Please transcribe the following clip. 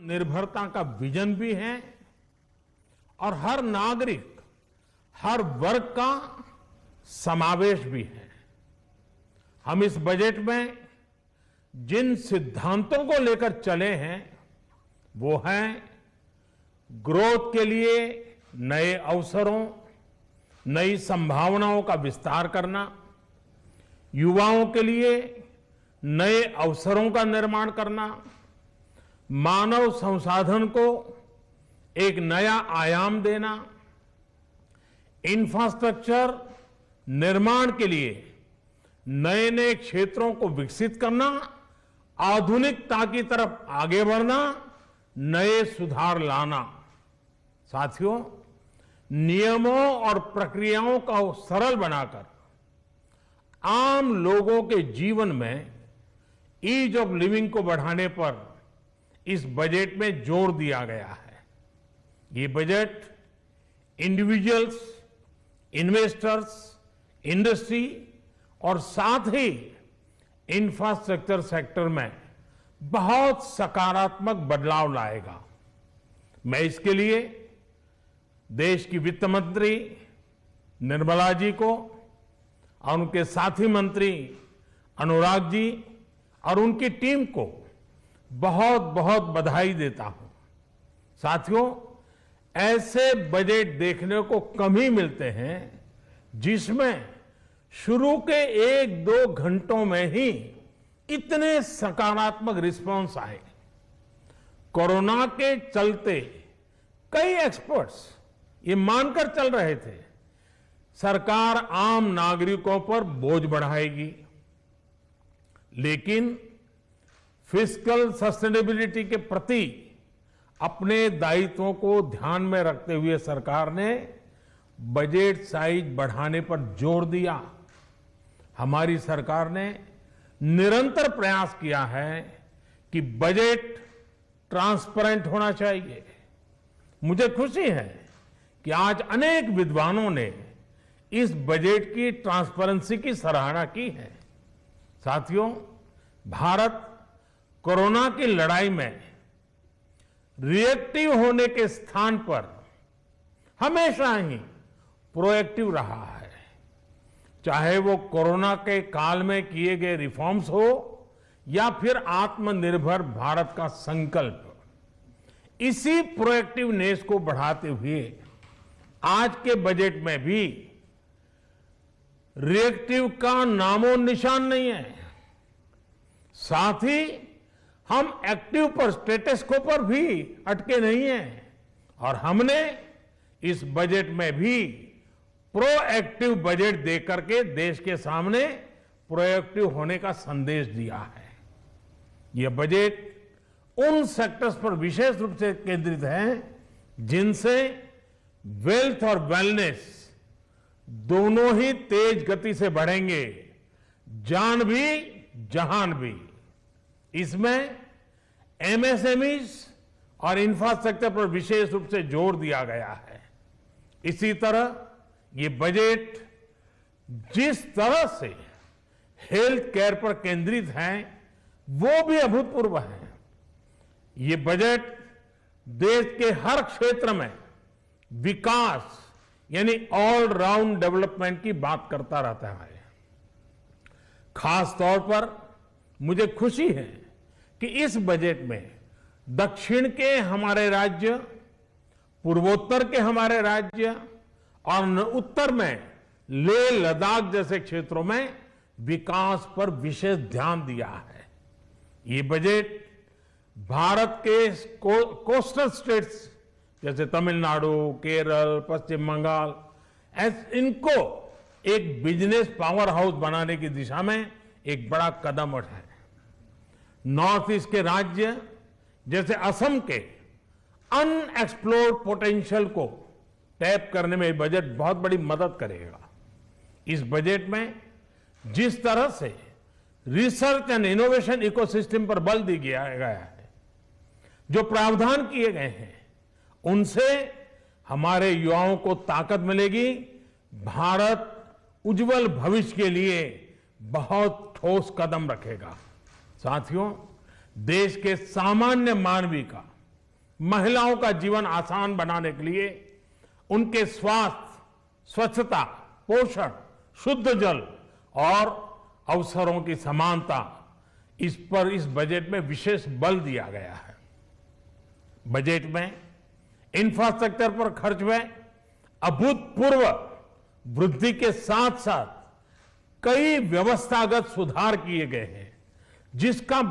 निर्भरता का विजन भी है और हर नागरिक, हर वर्ग का समावेश भी है। हम इस बजट में जिन सिद्धांतों को लेकर चले हैं वो हैं ग्रोथ के लिए नए अवसरों, नई संभावनाओं का विस्तार करना, युवाओं के लिए नए अवसरों का निर्माण करना, मानव संसाधन को एक नया आयाम देना, इंफ्रास्ट्रक्चर निर्माण के लिए नए नए क्षेत्रों को विकसित करना, आधुनिकता की तरफ आगे बढ़ना, नए सुधार लाना। साथियों, नियमों और प्रक्रियाओं को सरल बनाकर आम लोगों के जीवन में ईज ऑफ लिविंग को बढ़ाने पर इस बजट में जोर दिया गया है। ये बजट इंडिविजुअल्स, इन्वेस्टर्स, इंडस्ट्री और साथ ही इंफ्रास्ट्रक्चर सेक्टर में बहुत सकारात्मक बदलाव लाएगा। मैं इसके लिए देश की वित्त मंत्री निर्मला जी को और उनके साथी मंत्री अनुराग जी और उनकी टीम को बहुत बहुत बधाई देता हूं। साथियों, ऐसे बजट देखने को कम ही मिलते हैं जिसमें शुरू के 1-2 घंटों में ही इतने सकारात्मक रिस्पांस आए। कोरोना के चलते कई एक्सपर्ट्स ये मानकर चल रहे थे सरकार आम नागरिकों पर बोझ बढ़ाएगी, लेकिन फिस्कल सस्टेनेबिलिटी के प्रति अपने दायित्वों को ध्यान में रखते हुए सरकार ने बजट साइज बढ़ाने पर जोर दिया। हमारी सरकार ने निरंतर प्रयास किया है कि बजट ट्रांसपेरेंट होना चाहिए। मुझे खुशी है कि आज अनेक विद्वानों ने इस बजट की ट्रांसपेरेंसी की सराहना की है। साथियों, भारत कोरोना की लड़ाई में रिएक्टिव होने के स्थान पर हमेशा ही प्रोएक्टिव रहा है। चाहे वो कोरोना के काल में किए गए रिफॉर्म्स हो या फिर आत्मनिर्भर भारत का संकल्प, इसी प्रोएक्टिवनेस को बढ़ाते हुए आज के बजट में भी रिएक्टिव का नामो निशान नहीं है। साथ ही हम एक्टिव पर, स्टेटस को पर भी अटके नहीं हैं और हमने इस बजट में भी प्रोएक्टिव बजट देकर के देश के सामने प्रोएक्टिव होने का संदेश दिया है। यह बजट उन सेक्टर्स पर विशेष रूप से केंद्रित है जिनसे वेल्थ और वेलनेस दोनों ही तेज गति से बढ़ेंगे, जान भी जहान भी। इसमें एमएसएमईज और इंफ्रास्ट्रक्चर पर विशेष रूप से जोर दिया गया है। इसी तरह ये बजट जिस तरह से हेल्थ केयर पर केंद्रित है वो भी अभूतपूर्व है। ये बजट देश के हर क्षेत्र में विकास यानी ऑल राउंड डेवलपमेंट की बात करता रहता है। खास तौर पर मुझे खुशी है कि इस बजट में दक्षिण के हमारे राज्य, पूर्वोत्तर के हमारे राज्य और उत्तर में लेह लद्दाख जैसे क्षेत्रों में विकास पर विशेष ध्यान दिया है। ये बजट भारत के कोस्टल स्टेट्स जैसे तमिलनाडु, केरल, पश्चिम बंगाल, इनको एक बिजनेस पावर हाउस बनाने की दिशा में एक बड़ा कदम उठाए। नॉर्थ ईस्ट के राज्य जैसे असम के अनएक्सप्लोर्ड पोटेंशियल को टैप करने में बजट बहुत बड़ी मदद करेगा। इस बजट में जिस तरह से रिसर्च एंड इनोवेशन इकोसिस्टम पर बल दिया गया है, जो प्रावधान किए गए हैं, उनसे हमारे युवाओं को ताकत मिलेगी। भारत उज्जवल भविष्य के लिए बहुत ठोस कदम रखेगा। साथियों, देश के सामान्य मानवी का महिलाओं का जीवन आसान बनाने के लिए उनके स्वास्थ्य, स्वच्छता, पोषण, शुद्ध जल और अवसरों की समानता, इस पर इस बजट में विशेष बल दिया गया है। बजट में इंफ्रास्ट्रक्चर पर खर्च में अभूतपूर्व वृद्धि के साथ साथ कई व्यवस्थागत सुधार किए गए हैं, जिसका